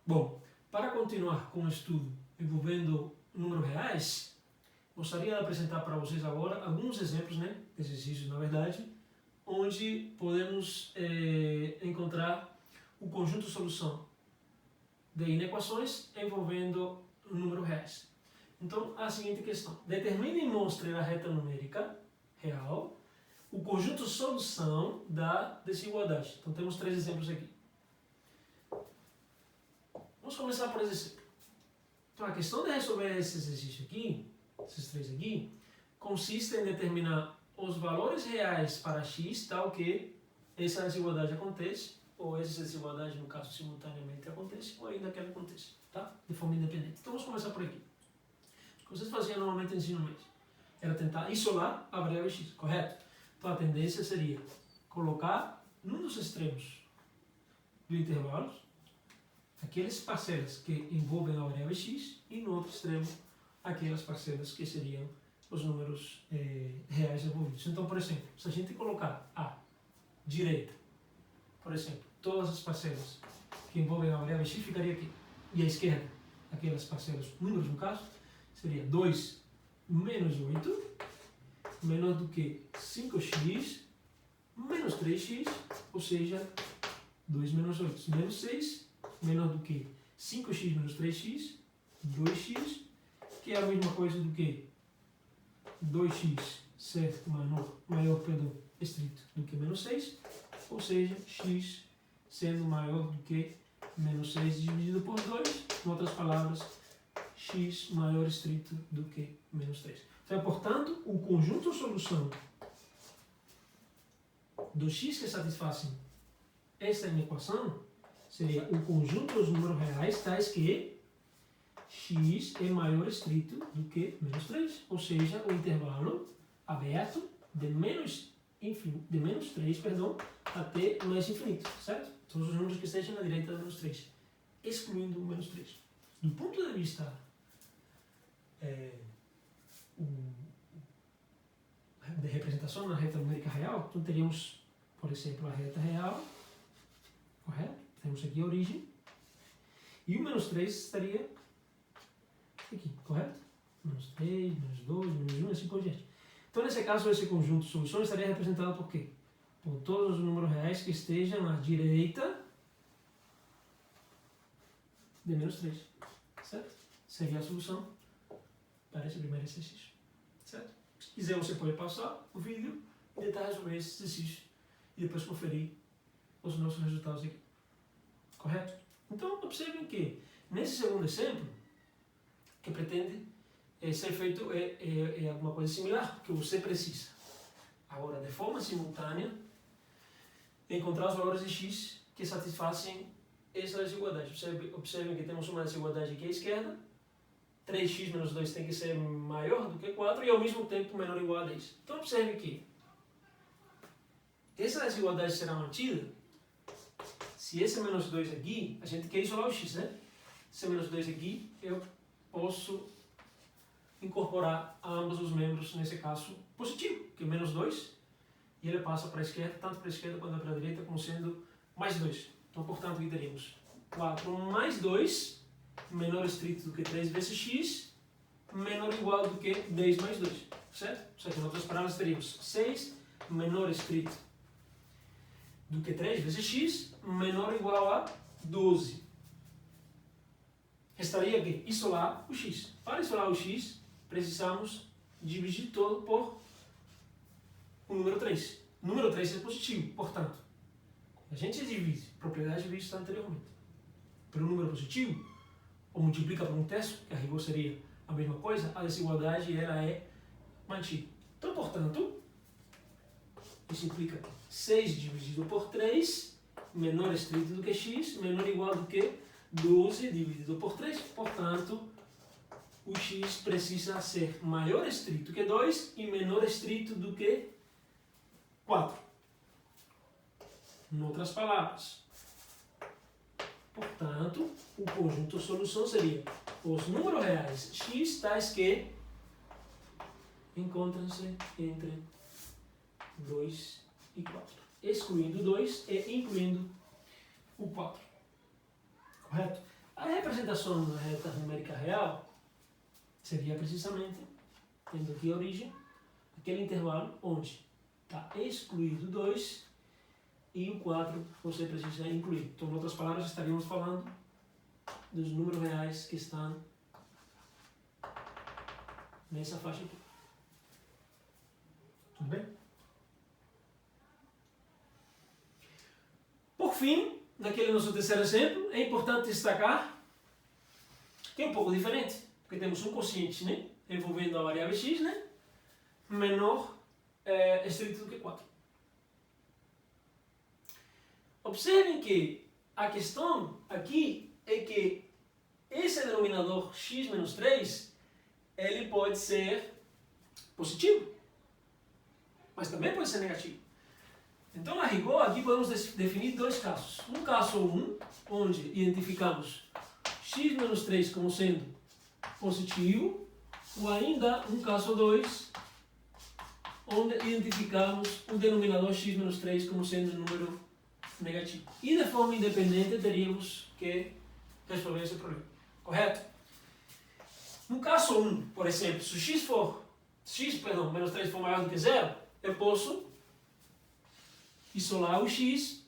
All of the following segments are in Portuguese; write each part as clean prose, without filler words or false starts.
Bom, para continuar com o estudo envolvendo números reais, gostaria de apresentar para vocês agora alguns exemplos, né, exercícios na verdade, onde podemos encontrar o conjunto de solução de inequações envolvendo números reais. Então, a seguinte questão: determine e mostre na reta numérica real o conjunto de solução da desigualdade. Então, temos 3 exemplos aqui. Vamos começar por esse exemplo. Então, a questão de resolver esse exercício aqui, esses 3 aqui, consiste em determinar os valores reais para x, tal que essa desigualdade acontece, ou essa desigualdade, no caso, simultaneamente acontece, ou ainda que ela aconteça, tá? De forma independente. Então, vamos começar por aqui. O que vocês faziam normalmente no ensino médio era tentar isolar a variável x, correto? Então, a tendência seria colocar num dos extremos do intervalo aquelas parcelas que envolvem a variável x e no outro extremo aquelas parcelas que seriam os números reais envolvidos. Então, por exemplo, se a gente colocar à direita, por exemplo, todas as parcelas que envolvem a variável x, ficaria aqui. E à esquerda, aquelas parcelas, números no caso, seria 2 menos 8, menor do que 5x, menos 3x, ou seja, 2 menos 8, menos 6, menor do que 5x menos 3x, 2x, que é a mesma coisa do que 2x, certo, maior estrito do que menos 6, ou seja, x sendo maior do que menos 6 dividido por 2, em outras palavras, x maior estrito do que menos 3. Então, portanto, o conjunto de solução do x que satisfazem esta inequação seria o conjunto dos números reais tais que x é maior estrito do que menos 3, ou seja, o intervalo aberto de menos 3, até mais infinito, certo? Todos os números que estejam na direita de menos 3, excluindo o menos 3. Do ponto de vista de representação na reta numérica real, então teríamos, por exemplo, a reta real, correto? Temos aqui a origem, e o menos 3 estaria aqui, correto? Menos 3, menos 2, menos 1, assim por diante. Então, nesse caso, esse conjunto de soluções estaria representado por quê? Por todos os números reais que estejam à direita de menos 3, certo? Seria a solução para esse primeiro exercício, certo? Se quiser, você pode pausar o vídeo e tentar resolver esse exercício e depois conferir os nossos resultados aqui, correto? Então, observem que, nesse segundo exemplo, que pretende ser feito alguma coisa similar, que você precisa, agora, de forma simultânea, encontrar os valores de x que satisfazem essa desigualdade. Observem que temos uma desigualdade aqui à esquerda, 3x menos 2 tem que ser maior do que 4 e ao mesmo tempo menor ou igual a 10. Então, observe que essa desigualdade será mantida se esse menos 2 aqui, a gente quer isolar o x, né? Esse menos 2 aqui, eu posso incorporar a ambos os membros, nesse caso, positivo, que é menos 2, e ele passa para a esquerda, tanto para a esquerda quanto para a direita, como sendo mais 2. Então, portanto, aqui teríamos 4 mais 2, menor estrito do que 3 vezes x, menor ou igual do que 10 mais 2, certo? Ou seja, em outras palavras, teríamos 6 menor estrito do que 3 vezes x, menor ou igual a 12. Restaria aqui isolar o x. Para isolar o x, precisamos dividir todo por o número 3. O número 3 é positivo, portanto, a gente divide, propriedade vista anteriormente, pelo número positivo, ou multiplica por um terço, que a rigor seria a mesma coisa, a desigualdade ela é mantida. Então, portanto, isso implica 6 dividido por 3, menor estrito do que x, menor ou igual do que 12 dividido por 3, portanto, o x precisa ser maior estrito que 2 e menor estrito do que 4. Em outras palavras, portanto, o conjunto de solução seria os números reais x tais que encontram-se entre 2 e 4, excluindo 2 e incluindo o 4. Correto? A representação da reta numérica real seria precisamente, tendo aqui a origem, aquele intervalo onde está excluído 2 e o 4 você precisa incluir. Então, em outras palavras, estaríamos falando dos números reais que estão nessa faixa aqui. Tudo bem? Por fim, naquele nosso terceiro exemplo, é importante destacar que é um pouco diferente, porque temos um quociente, né, envolvendo a variável x, né, menor estrito do que 4. Observem que a questão aqui é que esse denominador x menos 3, ele pode ser positivo, mas também pode ser negativo. Então, a rigor, aqui podemos definir dois casos. Um caso 1, onde identificamos x menos 3 como sendo positivo, ou ainda um caso 2, onde identificamos o denominador x menos 3 como sendo um número negativo. E de forma independente teríamos que resolver esse problema. Correto? No caso 1, por exemplo, se menos 3 for maior do que 0, eu posso isolar o x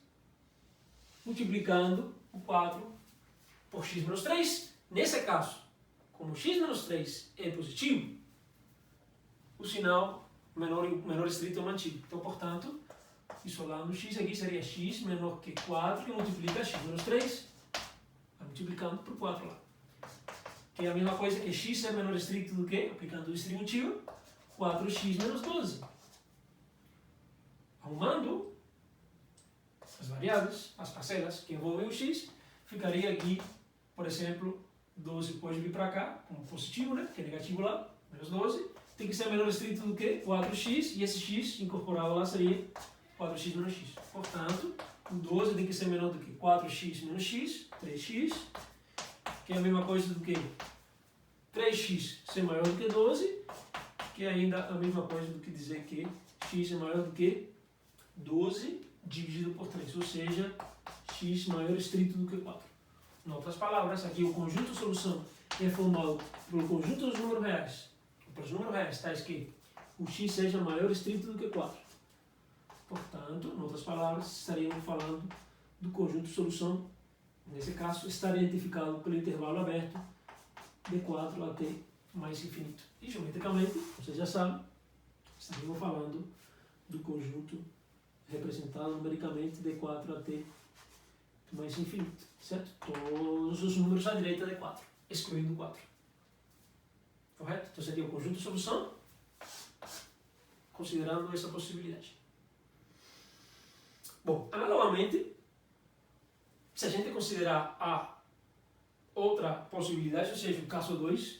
multiplicando o 4 por x menos 3. Nesse caso, como x menos 3 é positivo, o sinal menor estrito é mantido. Então, portanto, isolando o x aqui seria x menor que 4, que multiplica x menos 3, multiplicando por 4 lá. Que é a mesma coisa que x é menor estrito do que, aplicando o distributivo, 4x menos 12. Arrumando as variáveis, as parcelas que envolvem o x, ficaria aqui, por exemplo, 12 pode vir para cá, como positivo, né? Que é negativo lá, menos 12. Tem que ser menor estrito do que 4x, e esse x incorporado lá seria 4x menos x. Portanto, o 12 tem que ser menor do que 4x menos x, 3x, que é a mesma coisa do que 3x ser maior do que 12, que é ainda a mesma coisa do que dizer que x é maior do que 12 dividido por 3, ou seja, x maior estrito do que 4. Em outras palavras, aqui o conjunto de solução é formado pelo conjunto dos números reais. Para os números reais está que o x seja maior estrito do que 4. Portanto, em outras palavras, estaríamos falando do conjunto de solução, nesse caso, estar identificado pelo intervalo aberto de 4 até mais infinito. E, geometricamente, vocês já sabem, estaríamos falando do conjunto representado numericamente de 4 até mais infinito, certo? Todos os números à direita de 4, excluindo 4. Correto? Então seria o conjunto de solução, considerando essa possibilidade. Bom, analogamente, se a gente considerar a outra possibilidade, ou seja, o caso 2,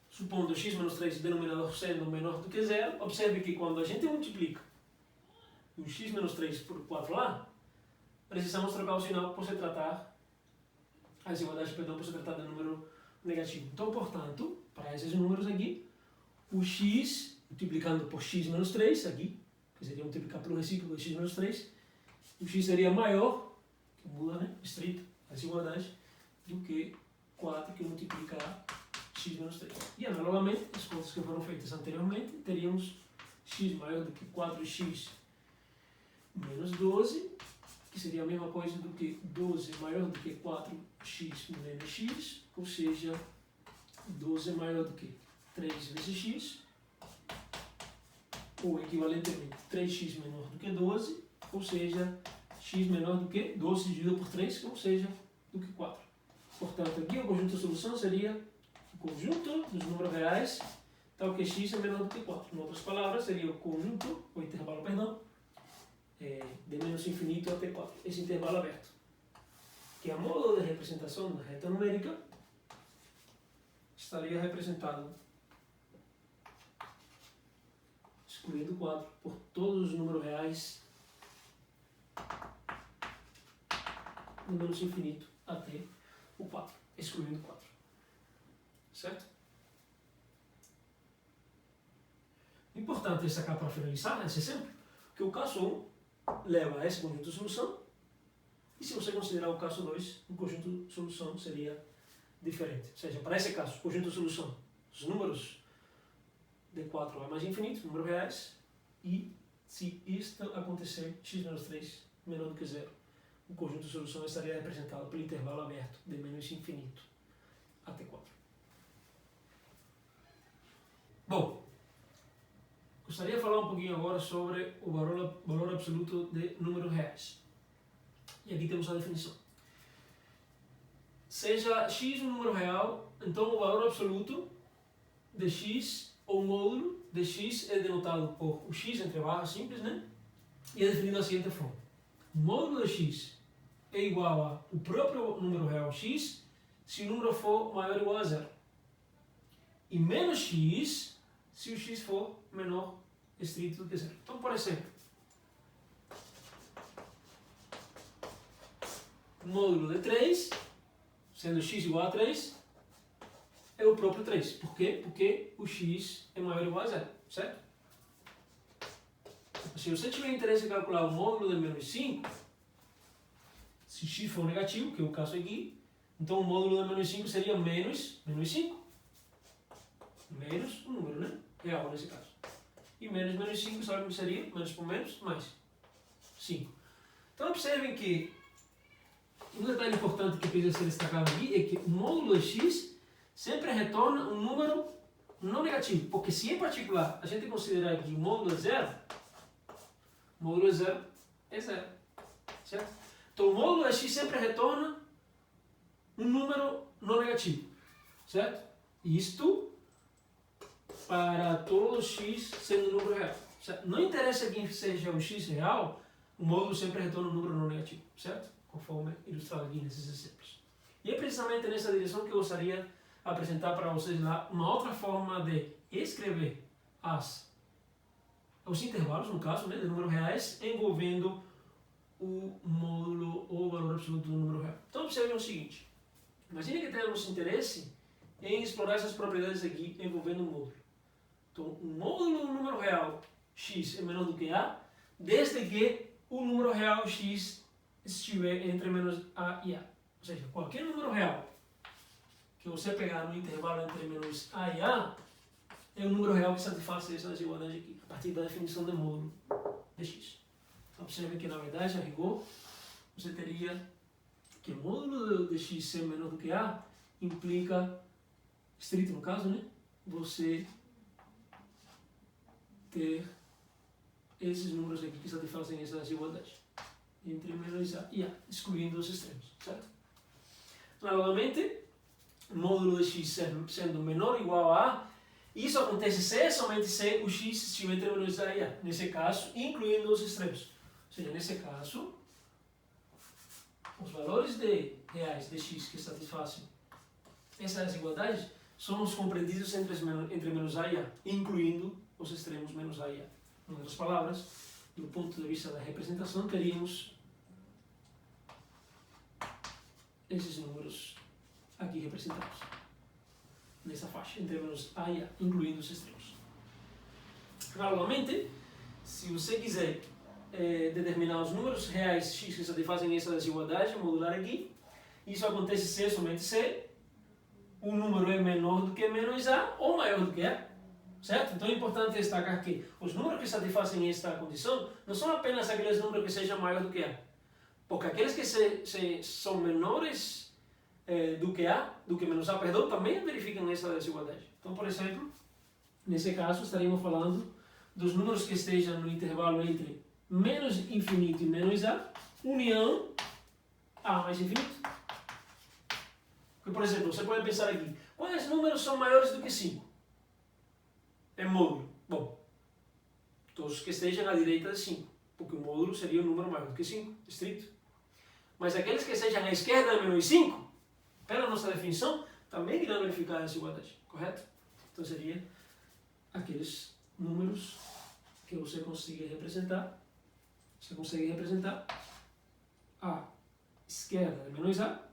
supondo x menos 3 denominador sendo menor do que 0, observe que quando a gente multiplica o x menos 3 por 4 lá, precisamos trocar o sinal por se tratar, a desigualdade, perdão, por se tratar de número negativo. Então, portanto, para esses números aqui, o x multiplicando por x menos 3, aqui, que seria multiplicar pelo recíproco de x menos 3, o x seria maior, que muda, né, estrito, a desigualdade, do que 4 que multiplica x menos 3. E, analogamente, as contas que foram feitas anteriormente, teríamos x maior do que 4x menos 12, que seria a mesma coisa do que 12 maior do que 4x menos x, ou seja, 12 é maior do que 3 vezes x, ou equivalentemente 3x menor do que 12, ou seja, x menor do que 12 dividido por 3, ou seja, do que 4. Portanto, aqui o conjunto da solução seria o conjunto dos números reais, tal que x é menor do que 4. Em outras palavras, seria o conjunto, o intervalo, perdão, de menos infinito até 4, esse intervalo aberto, que a modo de representação da reta numérica estaria representado, excluindo 4, por todos os números reais de menos infinito até o 4, excluindo 4. Certo? Importante destacar para finalizar esse exemplo, que o caso 1 leva a esse conjunto de solução E se você considerar o caso 2, o conjunto de solução seria diferente. Ou seja, para esse caso, o conjunto de solução, os números de 4 vai mais infinito, números reais, e se isto acontecer, x menos 3 menor do que zero, o conjunto de solução estaria representado pelo intervalo aberto de menos infinito até 4. Bom, gostaria de falar um pouquinho agora sobre o valor absoluto de números reais. E aqui temos a definição. Seja x um número real, então o valor absoluto de x, ou módulo de x, é denotado por o x entre barras simples, né? E é definido da seguinte forma. O módulo de x é igual ao próprio número real x, se o número for maior ou igual a zero. E menos x, se o x for menor estrito do que zero. Então, por exemplo, o módulo de 3, sendo x igual a 3, é o próprio 3. Por quê? Porque o x é maior ou igual a zero, certo? Se você tiver interesse em calcular o módulo de menos 5, se x for negativo, que é o caso aqui, então o módulo de menos 5 seria menos 5. Menos o número, né? Real nesse caso. E menos 5, sabe o que seria? Menos por menos, mais 5. Então observem que um detalhe importante que precisa ser destacado aqui é que o módulo de x sempre retorna um número não negativo. Porque se em particular a gente considerar que o módulo é zero, o módulo é zero. Certo? Então o módulo de x sempre retorna um número não negativo. Certo? Isto para todo x sendo um número real. Certo? Não interessa quem seja o x real, o módulo sempre retorna um número não negativo. Certo? Conforme ilustrado aqui nesses exemplos. E é precisamente nessa direção que eu gostaria de apresentar para vocês lá uma outra forma de escrever os intervalos, no caso, né, de números reais, envolvendo o módulo ou o valor absoluto do número real. Então observem o seguinte, imagine que temos interesse em explorar essas propriedades aqui envolvendo o módulo. Então o módulo do número real x é menor do que a, desde que o número real x estiver entre menos a e a. Ou seja, qualquer número real que você pegar no intervalo entre menos a e a é o número real que satisfaz essa desigualdade aqui, a partir da definição de módulo de x. Então, observe que, na verdade, a rigor, você teria que o módulo de x ser menor do que a implica, estrito no caso, né, você ter esses números aqui que satisfazem essa desigualdade entre menos a e a, excluindo os extremos, certo? Novamente, o módulo de x sendo menor ou igual a a, isso acontece se somente se o x estiver entre menos a e a, nesse caso, incluindo os extremos. Ou seja, nesse caso, os valores reais de x que satisfazem essa desigualdade são os compreendidos entre menos a e a, incluindo os extremos menos a e a. Em outras palavras, do ponto de vista da representação, teríamos esses números aqui representados, nessa faixa, entre menos a e a, incluindo os extremos. Claramente, se você quiser determinar os números reais x que satisfazem essa desigualdade, modular aqui, isso acontece se somente se o número é menor do que menos a ou maior do que a. Certo? Então é importante destacar que os números que satisfazem esta condição não são apenas aqueles números que sejam maiores do que a. Porque aqueles que são menores do que menos a, perdão, também verificam essa desigualdade. Então, por exemplo, nesse caso estaríamos falando dos números que estejam no intervalo entre menos infinito e menos a, união a mais infinito. Porque, por exemplo, você pode pensar aqui, quais números são maiores do que 5? É módulo. Bom, todos que estejam à direita de 5, porque o módulo seria um número maior do que 5, estrito. Mas aqueles que sejam à esquerda de menos 5, pela nossa definição, também irão verificar a desigualdade, correto? Então seria aqueles números que você consegue representar. Você consegue representar a esquerda de menos a,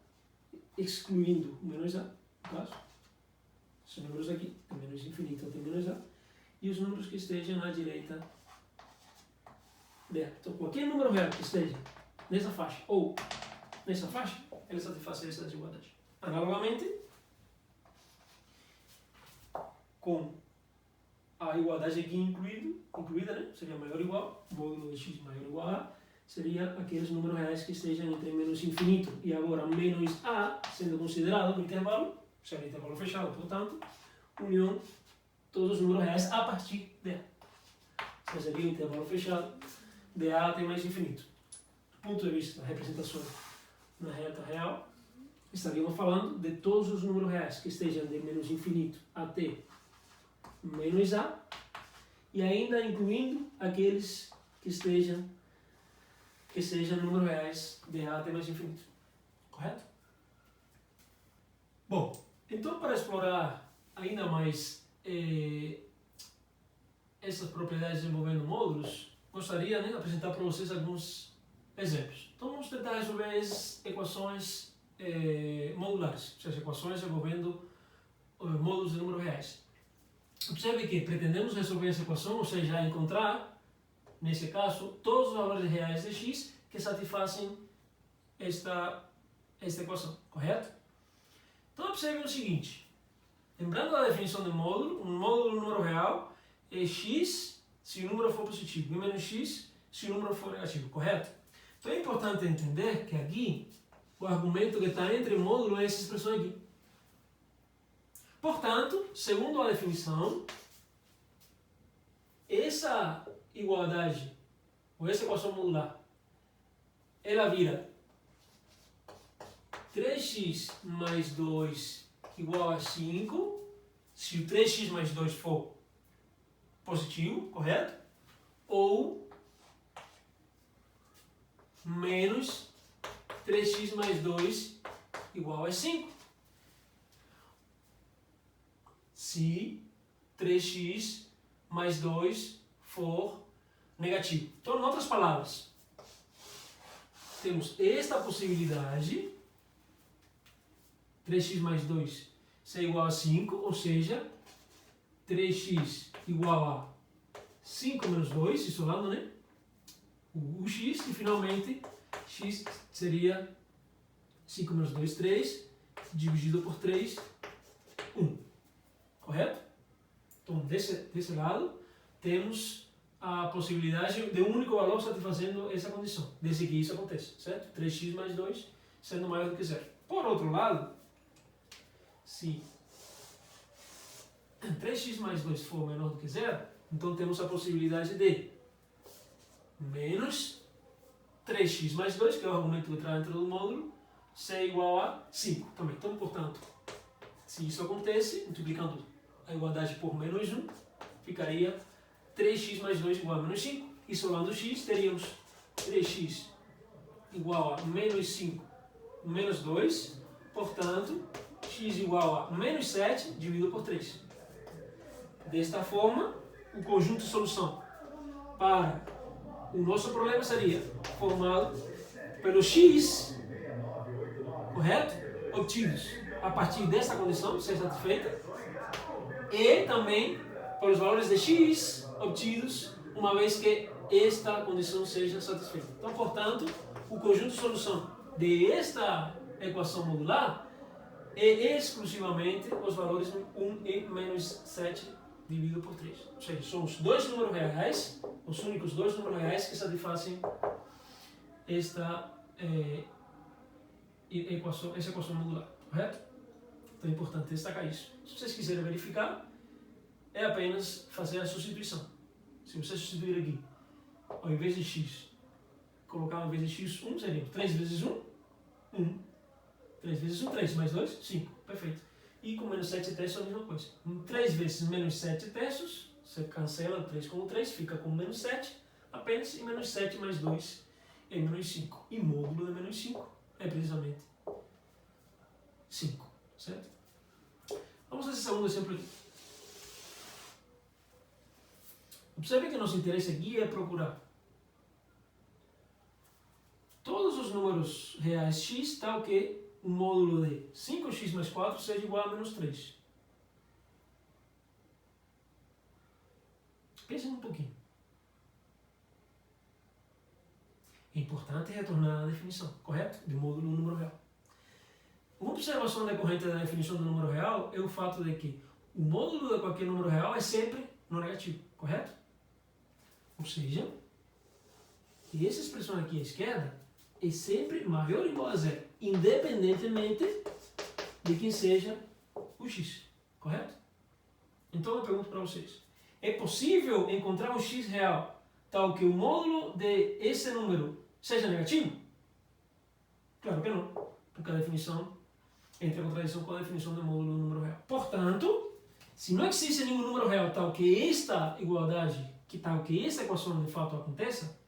excluindo o menos a, no caso. Esses números aqui, de menos infinito até menos a, e os números que estejam à direita dela. Então, qualquer número real que esteja nessa faixa, ou nessa faixa, ele satisfaz essa desigualdade. Analogamente, com a igualdade aqui incluída, né? Seria maior ou igual, módulo de x maior ou igual a, seria aqueles números reais que estejam entre menos infinito e agora menos a, sendo considerado no intervalo, será intervalo fechado, portanto, união todos os números reais a partir de a. Então seria o intervalo fechado de a até mais infinito. Do ponto de vista da representação na reta real, estaríamos falando de todos os números reais que estejam de menos infinito até menos a, e ainda incluindo aqueles que sejam números reais de a até mais infinito. Correto? Bom, então para explorar ainda mais essas propriedades envolvendo módulos, gostaria de apresentar para vocês alguns exemplos. Então vamos tentar resolver as equações modulares, ou seja, equações envolvendo módulos de números reais. Observe que pretendemos resolver essa equação, ou seja, encontrar, nesse caso, todos os valores reais de x que satisfazem esta equação, correto? Então observe o seguinte, lembrando da definição de módulo, um módulo do número real é x se o número for positivo e menos x se o número for negativo, correto? Então é importante entender que aqui o argumento que está entre módulo é essa expressão aqui. Portanto, segundo a definição, essa igualdade, ou essa equação modular, ela vira 3x mais 2 igual a 5, se o 3x mais 2 for positivo, correto? Ou menos 3x mais 2 igual a 5. Se 3x mais 2 for negativo. Então, em outras palavras, temos esta possibilidade, 3x mais 2 ser igual a 5, ou seja, 3x igual a 5 menos 2, isolando, né? O x, e finalmente, x seria 5 menos 2, 3, dividido por 3, 1. Correto? Então, desse lado, temos a possibilidade de um único valor satisfazendo essa condição, desde que isso aconteça, certo? 3x mais 2 sendo maior do que 0. Por outro lado, se 3x mais 2 for menor do que 0, então temos a possibilidade de menos 3x mais 2, que é o argumento que está dentro do módulo, ser igual a 5 também. Então, portanto, se isso acontece, multiplicando a igualdade por menos 1, ficaria 3x mais 2 igual a menos 5. Isolando x, teríamos 3x igual a menos 5 menos 2. Portanto, x igual a menos 7 dividido por 3. Desta forma, o conjunto de solução para o nosso problema seria formado pelo x, correto? Obtidos a partir dessa condição, ser satisfeita, e também pelos valores de x obtidos uma vez que esta condição seja satisfeita. Então, portanto, o conjunto de solução desta equação modular é exclusivamente os valores 1 e menos 7 dividido por 3. Ou seja, são os dois números reais, os únicos dois números reais que satisfazem essa equação modular, correto? Então é importante destacar isso. Se vocês quiserem verificar, é apenas fazer a substituição. Se você substituir aqui, ao invés de x, colocar ao invés de x 1, seria 3 vezes 1, 1. 3 vezes 1, 3, mais 2, 5. Perfeito. E com menos 7 terços é a mesma coisa. 3 vezes menos 7 terços, você cancela 3 com 3, fica com menos 7 apenas, e menos 7 mais 2 é menos 5. E módulo de menos 5 é precisamente 5. Certo? Vamos a esse segundo exemplo aqui. Observe que nosso interesse aqui é procurar todos os números reais x, tal que o módulo de 5x mais 4 seja igual a menos 3. Pensem um pouquinho. É importante retornar à definição, correto? De módulo no número real. Uma observação decorrente da definição do número real é o fato de que o módulo de qualquer número real é sempre no negativo, correto? Ou seja, que essa expressão aqui à esquerda é sempre maior ou igual a zero, independentemente de quem seja o x, correto? Então eu pergunto para vocês, é possível encontrar um x real tal que o módulo de esse número seja negativo? Claro que não, porque a definição entra em contradição com a definição do módulo do número real. Portanto, se não existe nenhum número real tal que esta igualdade, que tal que esta equação de fato aconteça,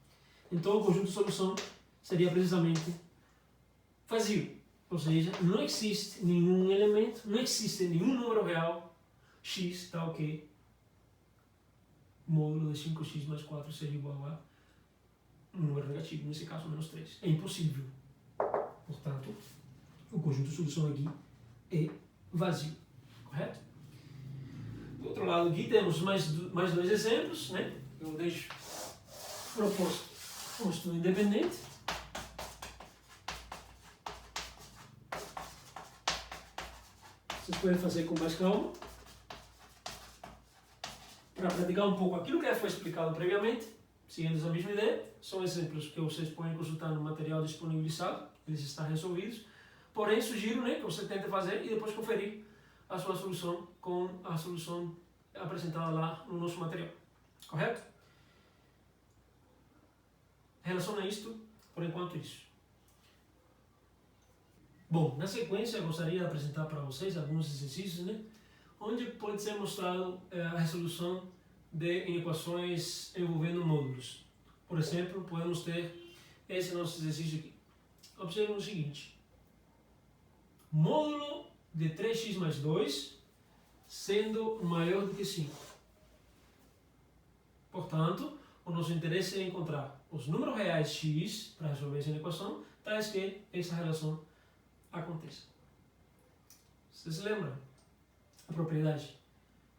então o conjunto de solução seria precisamente vazio. Ou seja, não existe nenhum elemento, não existe nenhum número real x tal que o módulo de 5x mais 4 seja igual a um número negativo, nesse caso menos 3. É impossível. Portanto, o conjunto de solução aqui é vazio. Correto? Do outro lado aqui temos mais dois exemplos, né? Eu deixo proposto um estudo independente. Vocês podem fazer com mais calma, para praticar um pouco aquilo que já foi explicado previamente, seguindo a mesma ideia. São exemplos que vocês podem consultar no material disponibilizado, eles estão resolvidos. Porém, sugiro, né, que você tente fazer e depois conferir a sua solução com a solução apresentada lá no nosso material. Correto? Relaciona isto, por enquanto, isso. Bom, na sequência, eu gostaria de apresentar para vocês alguns exercícios, né, onde pode ser mostrado a resolução de equações envolvendo módulos. Por exemplo, podemos ter esse nosso exercício aqui. Observe o seguinte. Módulo de 3x mais 2 sendo maior do que 5. Portanto, o nosso interesse é encontrar os números reais x para resolver essa equação, tais que essa relação aconteça. Vocês se lembram? A propriedade.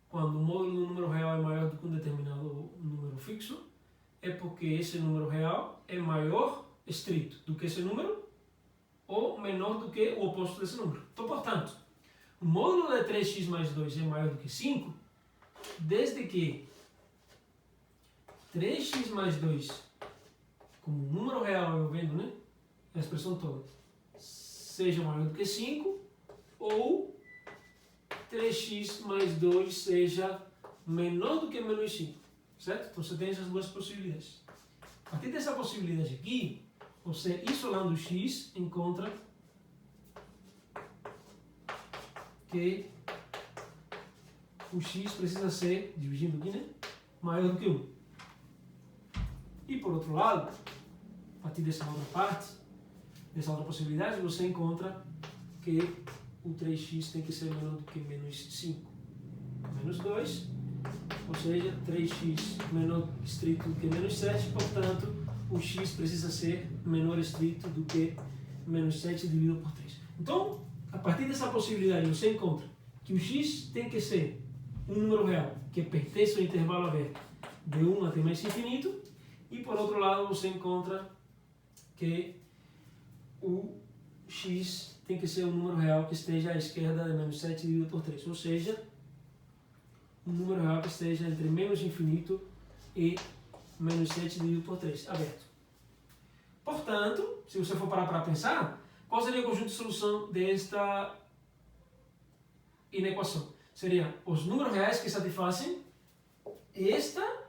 Quando o módulo do número real é maior do que um determinado número fixo, é porque esse número real é maior, estrito, do que esse número, ou menor do que o oposto desse número. Então, portanto, o módulo de 3x mais 2 é maior do que 5, desde que 3x mais 2, como número real envolvendo, né, a expressão toda, seja maior do que 5, ou 3x mais 2 seja menor do que menos 5. Certo? Então você tem essas duas possibilidades. A partir dessa possibilidade aqui, você, isolando o x, encontra que o x precisa ser, dividindo aqui, né, maior do que 1. E por outro lado, a partir dessa outra parte, dessa outra possibilidade, você encontra que o 3x tem que ser menor do que menos 5. Menos 2, ou seja, 3x menor estrito do que menos 7, portanto, o x precisa ser menor estrito do que menos 7 dividido por 3. Então, a partir dessa possibilidade, você encontra que o x tem que ser um número real que pertence ao intervalo aberto de 1 até mais infinito, e por outro lado, você encontra que o x tem que ser um número real que esteja à esquerda de menos 7 dividido por 3, ou seja, um número real que esteja entre menos infinito e menos 7 dividido por 3, aberto. Portanto, se você for parar para pensar, qual seria o conjunto de solução desta inequação? Seriam os números reais que satisfazem esta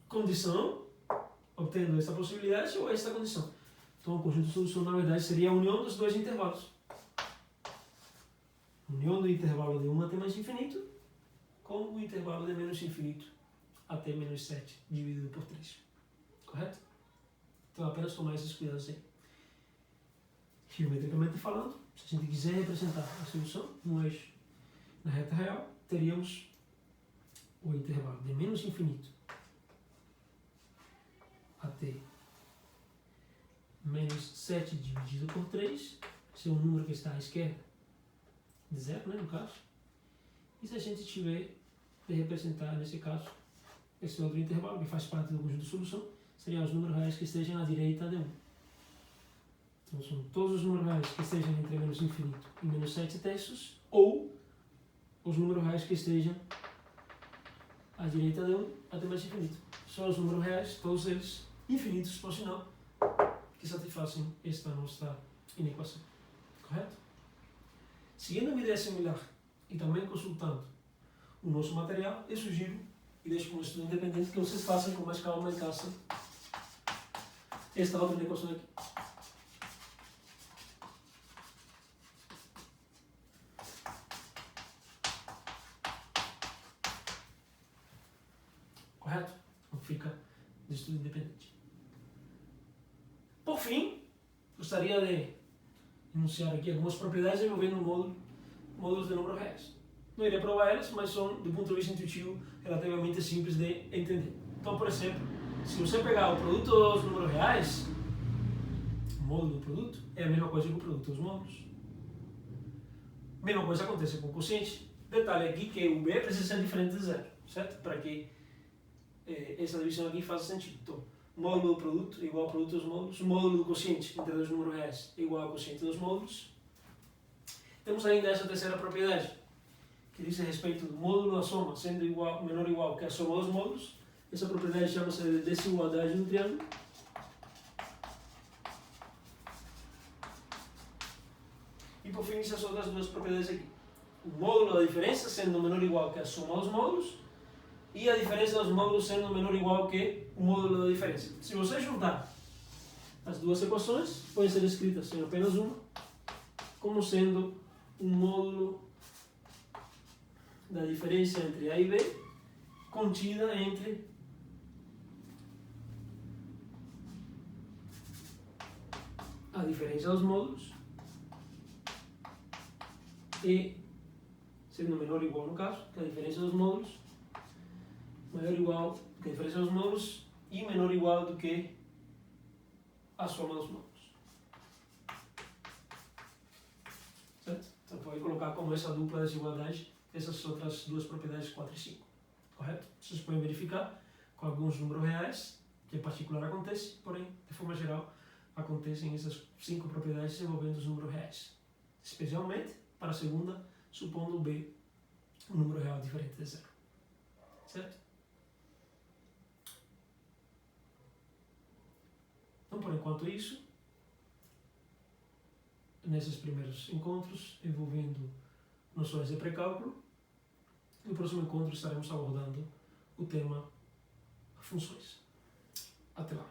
condição, obtendo esta possibilidade, ou esta condição. Então, o conjunto de solução, na verdade, seria a união dos dois intervalos. União do intervalo de 1 até mais infinito com o intervalo de menos infinito até menos 7 dividido por 3. Correto? Então, apenas tomar esses cuidados aí. Geometricamente falando, se a gente quiser representar a solução no eixo na reta real, teríamos o intervalo de menos infinito até menos 7 dividido por 3, esse é um número que está à esquerda de zero, né, no caso. E se a gente tiver de representar, nesse caso, esse outro intervalo, que faz parte do conjunto de solução, seriam os números reais que estejam à direita de 1. Então são todos os números reais que estejam entre menos infinito e menos 7/3, ou os números reais que estejam à direita de 1 até mais infinito. São os números reais, todos eles infinitos, por sinal, que satisfazem esta nossa inequação. Correto? Seguindo uma ideia similar e também consultando o nosso material, eu sugiro e deixo como estudo independente que vocês façam com mais calma em casa esta outra equação aqui. Correto? Então fica de estudo independente. Por fim, gostaria de enunciar aqui algumas propriedades envolvendo módulos de números reais. Não irei provar elas, mas são, do ponto de vista intuitivo, relativamente simples de entender. Então, por exemplo, se você pegar o produto dos números reais, o módulo do produto é a mesma coisa que o produto dos módulos. Mesma coisa acontece com o quociente. Detalhe aqui que o B precisa ser diferente de zero, certo? Para que essa divisão aqui faça sentido. Então, o módulo do produto é igual ao produto dos módulos, o módulo do quociente entre dois números reais é igual ao quociente dos módulos. Temos ainda essa terceira propriedade, que diz a respeito do módulo da soma sendo igual, menor ou igual que a soma dos módulos. Essa propriedade chama-se de desigualdade do triângulo. E por fim, essas outras duas propriedades aqui. O módulo da diferença sendo menor ou igual que a soma dos módulos, e a diferença dos módulos sendo menor ou igual que o módulo da diferença. Se você juntar as duas equações, podem ser escritas em apenas uma, como sendo um módulo da diferença entre A e B, contida entre a diferença dos módulos e, sendo menor ou igual no caso, que a diferença dos módulos, maior ou igual que a diferença dos módulos e menor ou igual do que a soma dos módulos. Certo? Então pode colocar como essa dupla desigualdade essas outras duas propriedades 4 e 5. Correto? Vocês podem verificar com alguns números reais, que em particular acontece, porém, de forma geral, acontecem essas 5 propriedades envolvendo os números reais. Especialmente para a segunda, supondo o B um número real diferente de zero. Certo? Então, por enquanto, isso. Nesses primeiros encontros, envolvendo noções de pré-cálculo, no próximo encontro estaremos abordando o tema funções. Até lá!